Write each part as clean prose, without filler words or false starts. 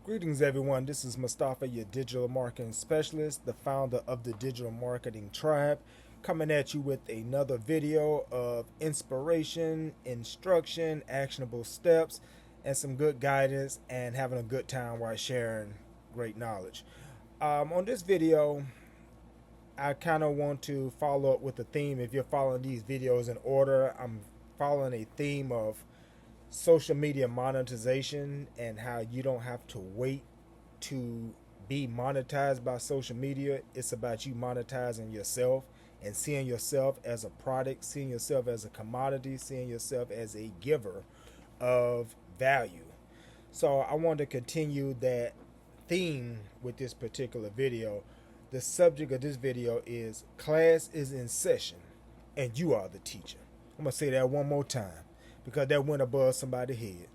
Greetings, everyone. This is Mustafa, your digital marketing specialist, the founder of the Digital Marketing Tribe, coming at you with another video of inspiration, instruction, actionable steps, and some good guidance, and having a good time while sharing great knowledge. On this video, I kind of want to follow up with the theme. If you're following these videos in order, I'm following a theme of social media monetization and how you don't have to wait to be monetized by social media. It's about you monetizing yourself and seeing yourself as a product, seeing yourself as a commodity, seeing yourself as a giver of value. So I want to continue that theme with this particular video. The subject of this video is class is in session and you are the teacher. I'm going to say that one more time because that went above somebody's head.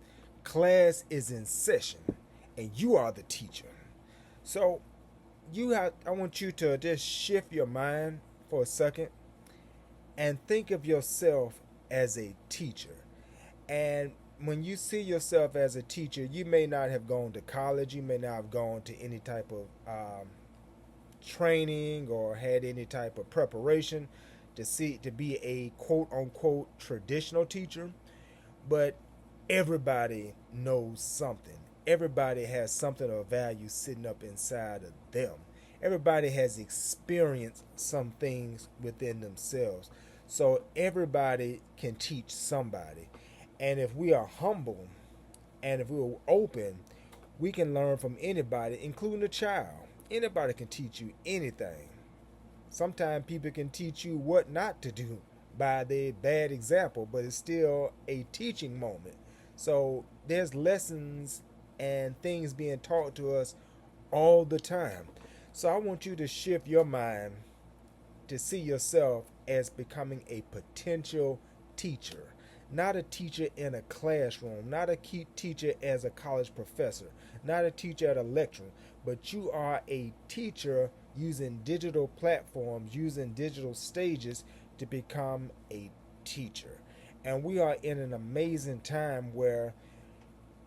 Class is in session and you are the teacher. So I want you to just shift your mind for a second and think of yourself as a teacher. And when you see yourself as a teacher, you may not have gone to college, you may not have gone to any type of training or had any type of preparation to be a quote unquote traditional teacher, but everybody knows something. Everybody has something of value sitting up inside of them. Everybody has experienced some things within themselves. So everybody can teach somebody. And if we are humble and if we're open, we can learn from anybody, including a child. Anybody can teach you anything. Sometimes people can teach you what not to do by their bad example, but it's still a teaching moment. So there's lessons and things being taught to us all the time. So I want you to shift your mind to see yourself as becoming a potential teacher. Not a teacher in a classroom, not a teacher as a college professor, not a teacher at a lecture, but you are a teacher using digital platforms, using digital stages to become a teacher. And we are in an amazing time where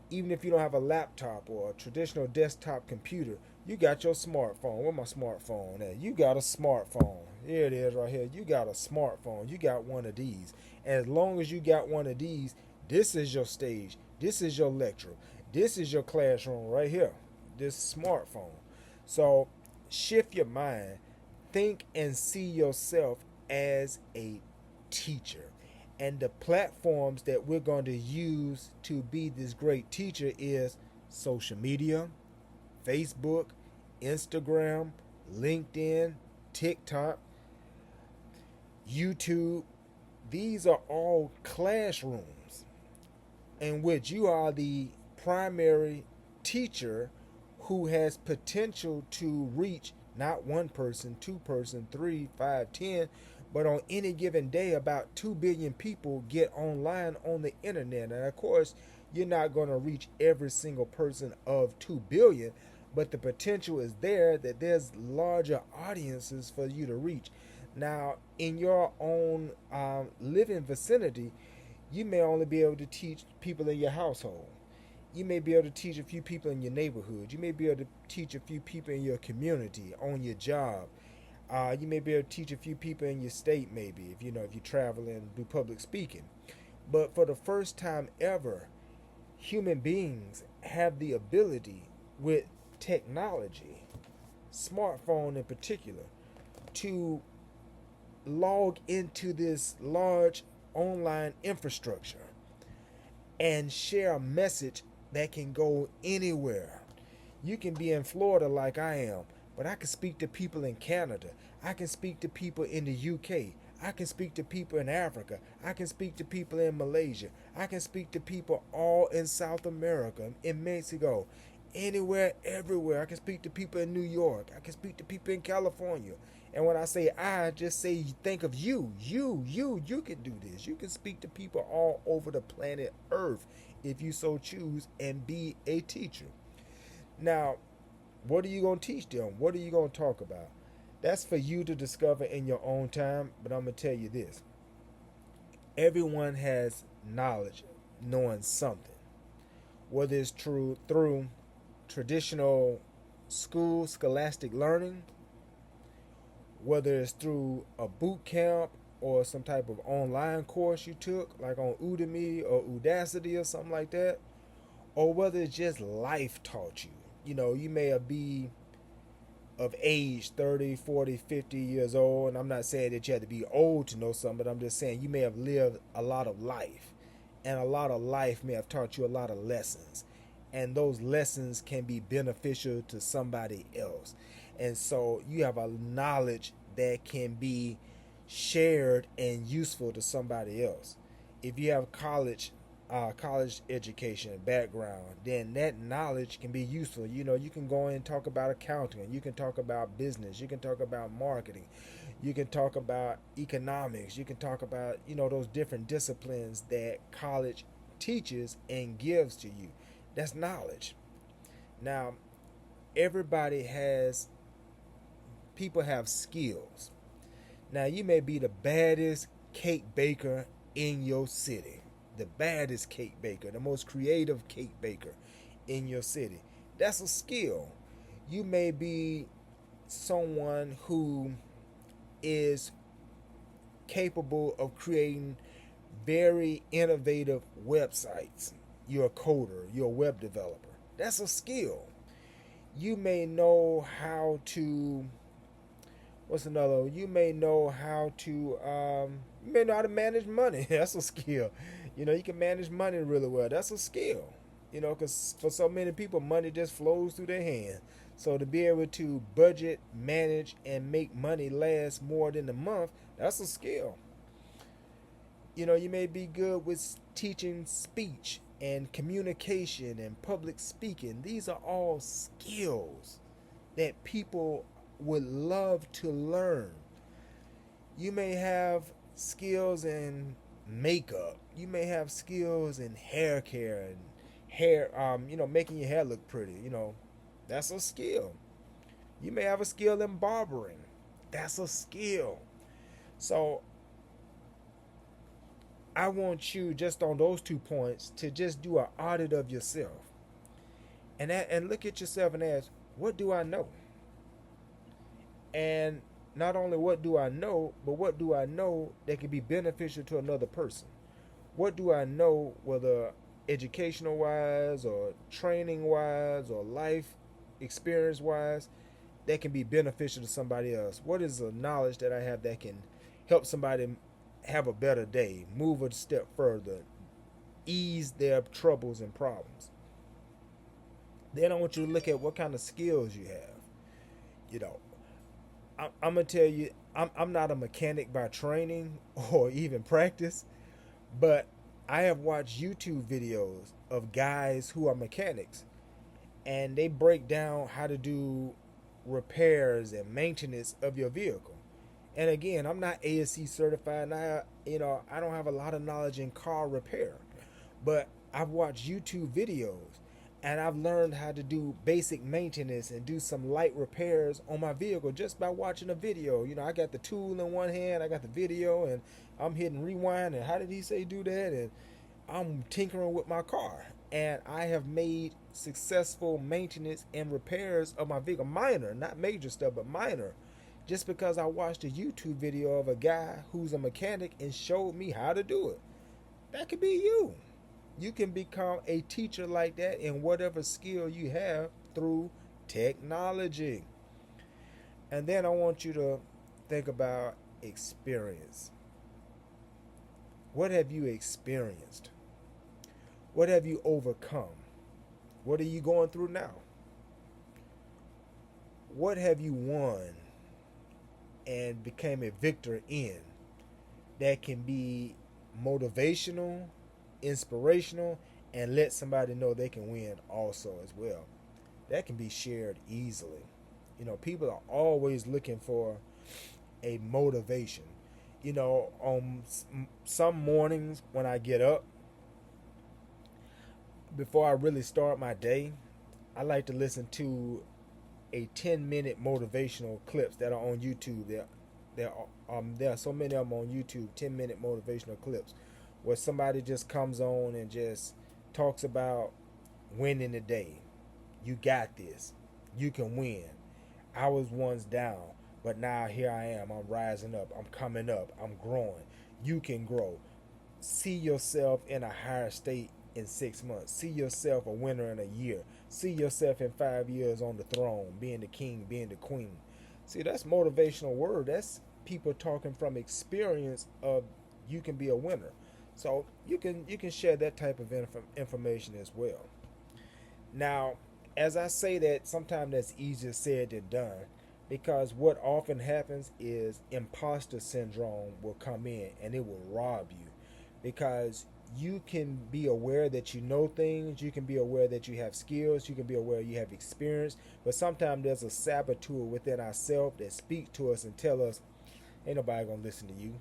even if you don't have a laptop or a traditional desktop computer, you got your smartphone. Where my smartphone at? You got a smartphone. Here it is right here. You got a smartphone. You got one of these. And as long as you got one of these, this is your stage. This is your lecture. This is your classroom right here. This smartphone. So shift your mind. Think and see yourself as a teacher. And the platforms that we're going to use to be this great teacher is social media, Facebook, Instagram, LinkedIn, TikTok, YouTube. These are all classrooms in which you are the primary teacher who has potential to reach not one person, two person, 3, 5, 10, but on any given day about 2 billion people get online on the internet. And of course, you're not going to reach every single person of 2 billion, but the potential is there that there's larger audiences for you to reach. Now, in your own living vicinity, you may only be able to teach people in your household. You may be able to teach a few people in your neighborhood. You may be able to teach a few people in your community, on your job. You may be able to teach a few people in your state, maybe, if you travel and do public speaking. But for the first time ever, human beings have the ability with technology, smartphone in particular, to log into this large online infrastructure and share a message that can go anywhere. You can be in Florida like I am, but I can speak to people in Canada. I can speak to people in the UK. I can speak to people in Africa. I can speak to people in Malaysia. I can speak to people all in South America, in Mexico, anywhere, everywhere. I can speak to people in New York. I can speak to people in California. And when I say I, just say think of you. You can do this. You can speak to people all over the planet Earth if you so choose and be a teacher. Now, what are you going to teach them? What are you going to talk about? That's for you to discover in your own time, but I'm going to tell you this. Everyone has knowledge, knowing something. Whether it's true through traditional school scholastic learning, whether it's through a boot camp or some type of online course you took, like on Udemy or Udacity or something like that, or whether it's just life taught you. You may have be of age 30, 40, 50 years old, and I'm not saying that you have to be old to know something, but I'm just saying you may have lived a lot of life, and a lot of life may have taught you a lot of lessons, and those lessons can be beneficial to somebody else. And so you have a knowledge that can be shared and useful to somebody else. If you have college education background, then that knowledge can be useful. You can go in and talk about accounting, you can talk about business, you can talk about marketing, you can talk about economics, you can talk about those different disciplines that college teaches and gives to you. That's knowledge. Now, everybody has people have skills. Now, you may be the baddest cake baker in your city, the baddest cake baker, the most creative cake baker in your city. That's a skill. You may be someone who is capable of creating very innovative websites. You're a coder, you're a web developer. That's a skill. You may know how to what's another? You may know how to manage money. That's a skill. You can manage money really well. That's a skill. Because for so many people, money just flows through their hand. So to be able to budget, manage, and make money last more than a month, that's a skill. You may be good with teaching speech and communication and public speaking. These are all skills that people would love to learn. You may have skills in makeup. You may have skills in hair care and making your hair look pretty. That's a skill. You may have a skill in barbering. That's a skill. So I want you, just on those 2 points, to just do an audit of yourself and look at yourself and ask, what do I know? And not only what do I know, but what do I know that can be beneficial to another person? What do I know, whether educational wise or training wise or life experience wise, that can be beneficial to somebody else? What is the knowledge that I have that can help somebody have a better day, move a step further, ease their troubles and problems? Then I want you to look at what kind of skills you have. I'm gonna tell you, I'm not a mechanic by training or even practice, but I have watched YouTube videos of guys who are mechanics, and they break down how to do repairs and maintenance of your vehicle. And again, I'm not ASC certified, and I don't have a lot of knowledge in car repair, but I've watched YouTube videos and I've learned how to do basic maintenance and do some light repairs on my vehicle just by watching a video. I got the tool in one hand, I got the video, and I'm hitting rewind, and how did he say do that? And I'm tinkering with my car, and I have made successful maintenance and repairs of my vehicle. Minor, not major stuff, but minor, just because I watched a YouTube video of a guy who's a mechanic and showed me how to do it. That could be you. You can become a teacher like that in whatever skill you have through technology. And then I want you to think about experience. What have you experienced? What have you overcome? What are you going through now? What have you won and became a victor in that can be motivational, inspirational, and let somebody know they can win also as well? That can be shared easily. People are always looking for a motivation. On some mornings when I get up, before I really start my day, I like to listen to a 10-minute motivational clips that are on YouTube. There are so many of them on YouTube, 10-minute motivational clips, where somebody just comes on and just talks about winning the day, You got this. You can win. I was once down, but now here I am. I'm rising up. I'm coming up. I'm growing. You can grow. See yourself in a higher state in 6 months. See yourself a winner in a year. See yourself in 5 years on the throne, being the king, being the queen. See, that's motivational word. That's people talking from experience of you can be a winner. So you can share that type of information as well. Now, as I say that, sometimes that's easier said than done because what often happens is imposter syndrome will come in and it will rob you because you can be aware that you know things, you can be aware that you have skills, you can be aware you have experience, but sometimes there's a saboteur within ourselves that speak to us and tell us, ain't nobody gonna listen to you.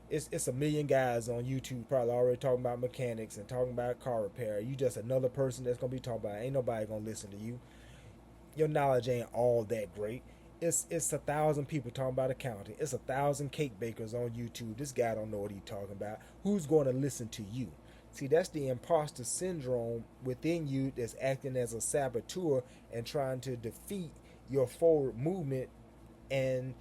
It's a million guys on YouTube probably already talking about mechanics and talking about car repair. You just another person that's gonna be talking about it. Ain't nobody gonna listen to you. Your knowledge ain't all that great. It's 1,000 people talking about accounting. It's 1,000 cake bakers on YouTube. This guy don't know what he's talking about. Who's going to listen to you? See, that's the imposter syndrome within you that's acting as a saboteur and trying to defeat your forward movement and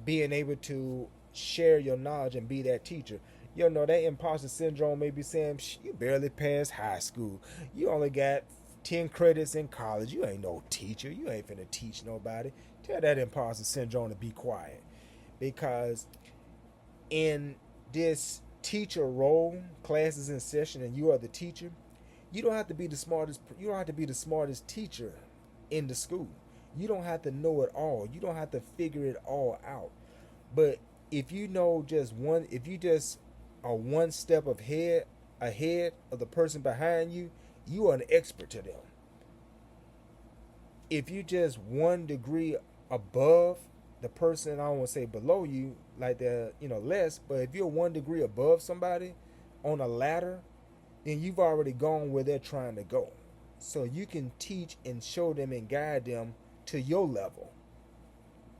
being able to share your knowledge and be that teacher. You know, that imposter syndrome may be saying, you barely passed high school. You only got 10 credits in college. You ain't no teacher. You ain't finna teach nobody. Tell that imposter syndrome to be quiet. Because in this teacher role, classes in session, and you are the teacher, you don't have to be the smartest. You don't have to be the smartest teacher in the school. You don't have to know it all. You don't have to figure it all out. But if you know just one, if you just are one step ahead of the person behind you, you are an expert to them. If you just 1 degree above the person, I don't want to say below you, like they're less, but if you're 1 degree above somebody on a ladder, then you've already gone where they're trying to go. So you can teach and show them and guide them to your level.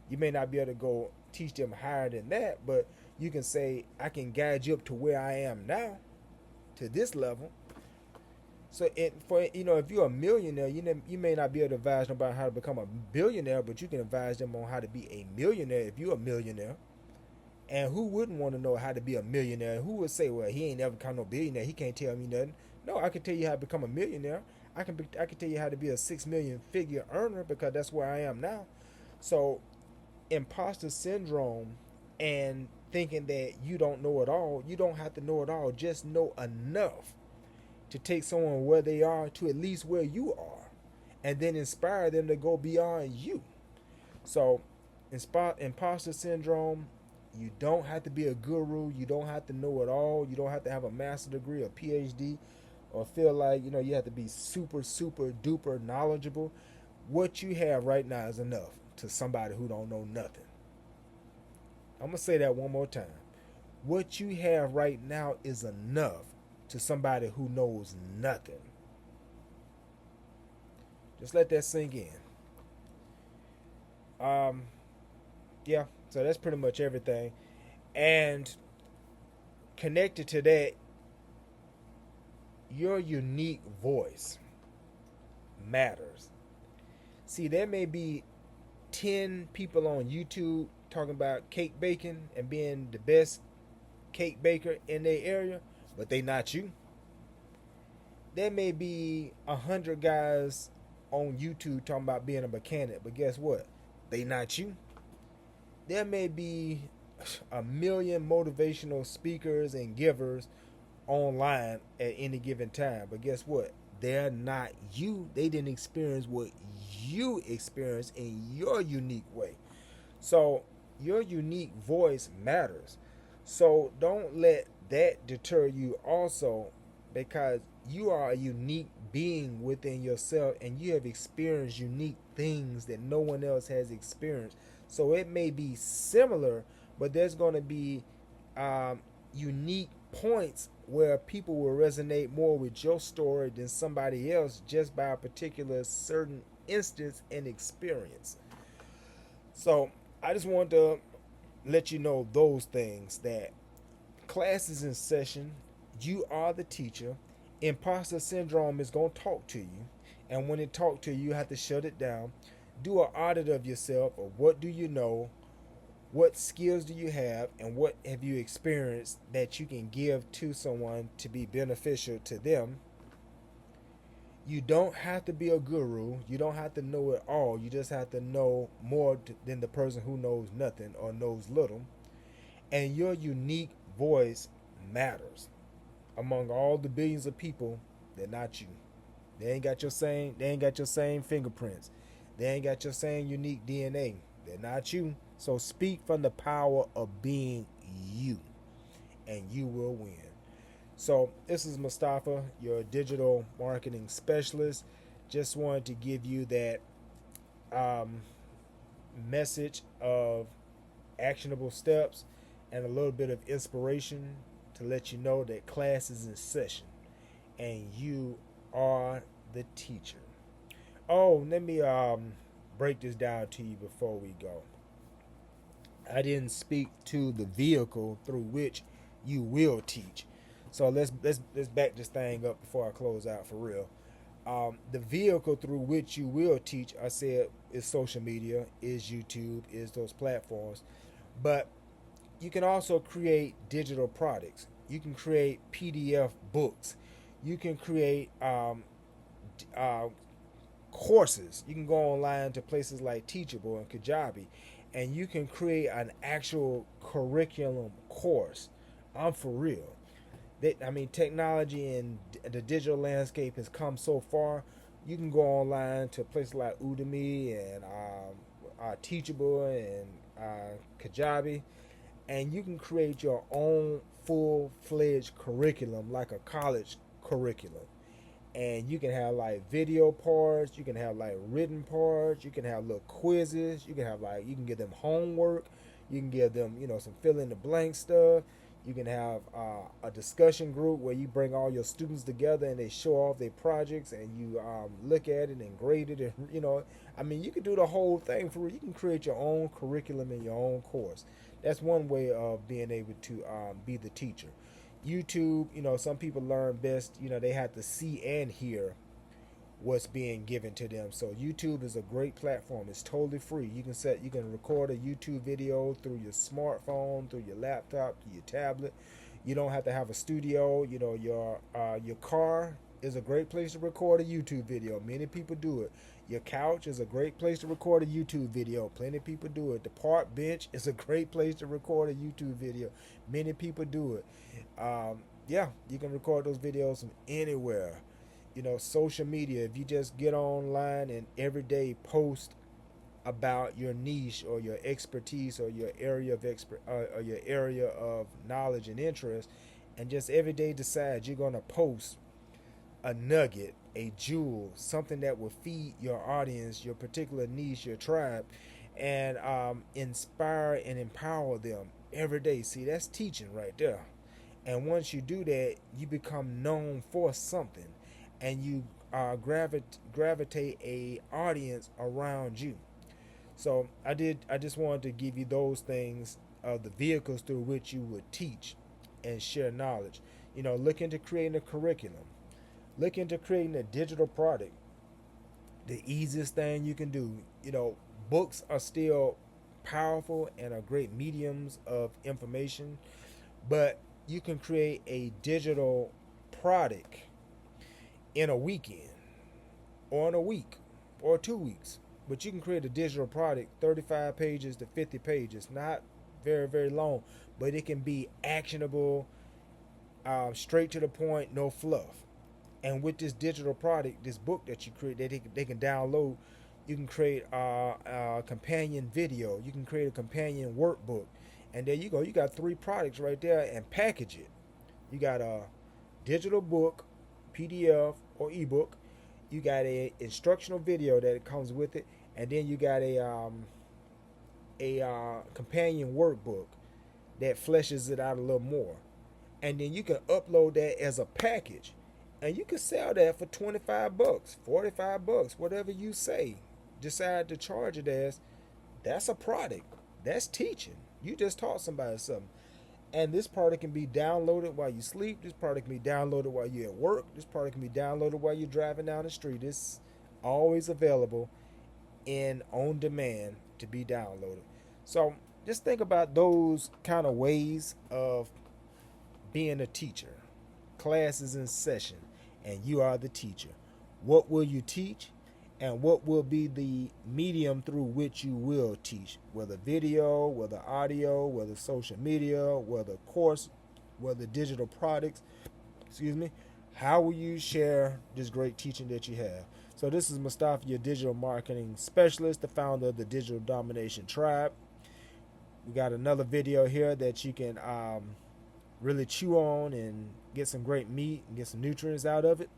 You may not be able to go teach them higher than that, but you can say, I can guide you up to where I am now, to this level. So if you're a millionaire, you may not be able to advise nobody how to become a billionaire, but you can advise them on how to be a millionaire if you're a millionaire. And who wouldn't want to know how to be a millionaire? Who would say, well, he ain't never become no billionaire, he can't tell me nothing? No, I can tell you how to become a millionaire. I can tell you how to be a 6 million figure earner because that's where I am now. So imposter syndrome and thinking that you don't know it all, you don't have to know it all. Just know enough to take someone where they are to at least where you are, and then inspire them to go beyond you. So imposter syndrome, you don't have to be a guru, you don't have to know it all, you don't have to have a master's degree or PhD or feel like you have to be super duper knowledgeable. What you have right now is enough to somebody who don't know nothing. I'm gonna say that one more time. What you have right now is enough to somebody who knows nothing. Just let that sink in. Yeah, so that's pretty much everything. And connected to that, your unique voice matters. See, there may be 10 people on YouTube talking about cake baking and being the best cake baker in their area, but they not you. There may be 100 guys on YouTube talking about being a mechanic, but guess what? They not you. There may be 1 million motivational speakers and givers online at any given time, but guess what? They're not you. They didn't experience what you experienced in your unique way. So your unique voice matters. So don't let that deter you also, because you are a unique being within yourself and you have experienced unique things that no one else has experienced. So it may be similar, but there's going to be unique points where people will resonate more with your story than somebody else just by a particular certain instance and experience. So I just wanted to let you know those things, that class is in session. You are the teacher. Imposter syndrome is going to talk to you. And when it talks to you, you have to shut it down. Do an audit of yourself, of what do you know, what skills do you have, and what have you experienced that you can give to someone to be beneficial to them. You don't have to be a guru. You don't have to know it all. You just have to know more than the person who knows nothing or knows little. And your unique voice matters among all the billions of people. They're not you. They ain't got your same. They ain't got your same fingerprints. They ain't got your same unique DNA. They're not you. So speak from the power of being you, and you will win. So this is Mustafa, your digital marketing specialist. Just wanted to give you that um, message of actionable steps and a little bit of inspiration to let you know that class is in session and you are the teacher. Oh, let me break this down to you before we go. I didn't speak to the vehicle through which you will teach. So let's back this thing up before I close out for real. The vehicle through which you will teach, I said, is social media, is YouTube, is those platforms. But you can also create digital products. You can create PDF books. You can create uh, courses. You can go online to places like Teachable and Kajabi, and you can create an actual curriculum course. I'm for real. I mean, technology and the digital landscape has come so far. You can go online to places like Udemy and Teachable and Kajabi, and you can create your own full-fledged curriculum, like a college curriculum. And you can have like video parts, you can have like written parts, you can have little quizzes, you can have like, you can give them homework, you can give them, some fill in the blank stuff. You can have a discussion group where you bring all your students together and they show off their projects, and you look at it and grade it, and I mean, you can do the whole thing for. You can create your own curriculum and your own course. That's one way of being able to be the teacher. YouTube, some people learn best. They have to see and hear what's being given to them. So YouTube is a great platform. It's totally free. You can record a YouTube video through your smartphone, through your laptop, through your tablet. You don't have to have a studio. Your car is a great place to record a YouTube video. Many people do it. Your couch is a great place to record a YouTube video. Plenty of people do it. The park bench is a great place to record a YouTube video. Many people do it. Yeah, you can record those videos from anywhere. Social media, if you just get online and every day post about your niche or your expertise or your area of knowledge and interest, and just every day decide you're going to post a nugget, a jewel, something that will feed your audience, your particular niche, your tribe, and inspire and empower them every day. See, that's teaching right there. And once you do that, you become known for something, and you gravitate a audience around you. So I just wanted to give you those things of the vehicles through which you would teach and share knowledge. Look into creating a curriculum. Look into creating a digital product. The easiest thing you can do. Books are still powerful and are great mediums of information, but you can create a digital product in a weekend or in a week or 2 weeks. But you can create a digital product, 35 pages to 50 pages, not very, very long, but it can be actionable, straight to the point, no fluff. And with this digital product, this book that you create, that they can download, you can create a companion video, you can create a companion workbook, and there you go. You got 3 products right there, and package it. You got a digital book, PDF or ebook. You got a instructional video that comes with it, and then you got a companion workbook that fleshes it out a little more, and then you can upload that as a package, and you can sell that for $25, $45, whatever you decide to charge it as. That's a product. That's teaching. You just taught somebody something. And this product can be downloaded while you sleep. This product can be downloaded while you're at work. This product can be downloaded while you're driving down the street. always available in on demand to be downloaded. So just think about those kind of ways of being a teacher. Class is in session and you are the teacher. What will you teach? And what will be the medium through which you will teach? Whether video, whether audio, whether social media, whether course, whether digital products, excuse me. How will you share this great teaching that you have? So this is Mustafa, your digital marketing specialist, the founder of the Digital Domination Tribe. We got another video here that you can really chew on and get some great meat and get some nutrients out of it.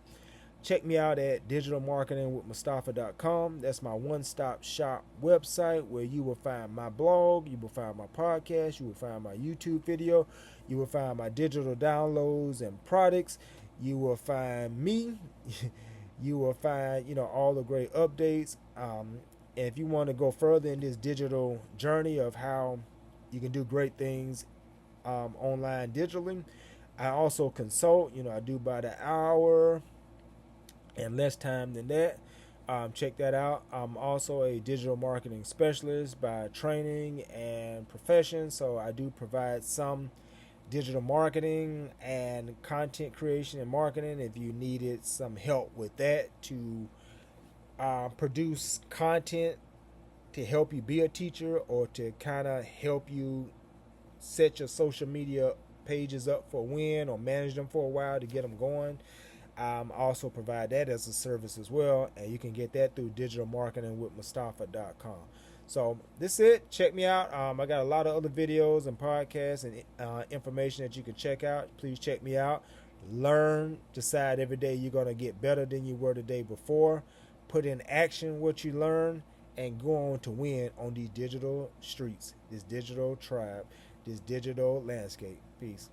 Check me out at digitalmarketingwithmustafa.com. That's my one-stop shop website where you will find my blog, you will find my podcast, you will find my YouTube video, you will find my digital downloads and products, you will find me, you will find all the great updates. And if you want to go further in this digital journey of how you can do great things online digitally, I also consult. I do by the hour and less time than that. Check that out. I'm also a digital marketing specialist by training and profession, so I do provide some digital marketing and content creation and marketing if you needed some help with that to produce content to help you be a teacher or to kind of help you set your social media pages up for a win or manage them for a while to get them going. Also provide that as a service as well, and you can get that through digitalmarketingwithmustafa.com. So this is it. Check me out. I got a lot of other videos and podcasts and information that you can check out. Please check me out. Learn, decide every day you're going to get better than you were the day before. Put in action what you learn and go on to win on these digital streets, this digital tribe, this digital landscape. Peace.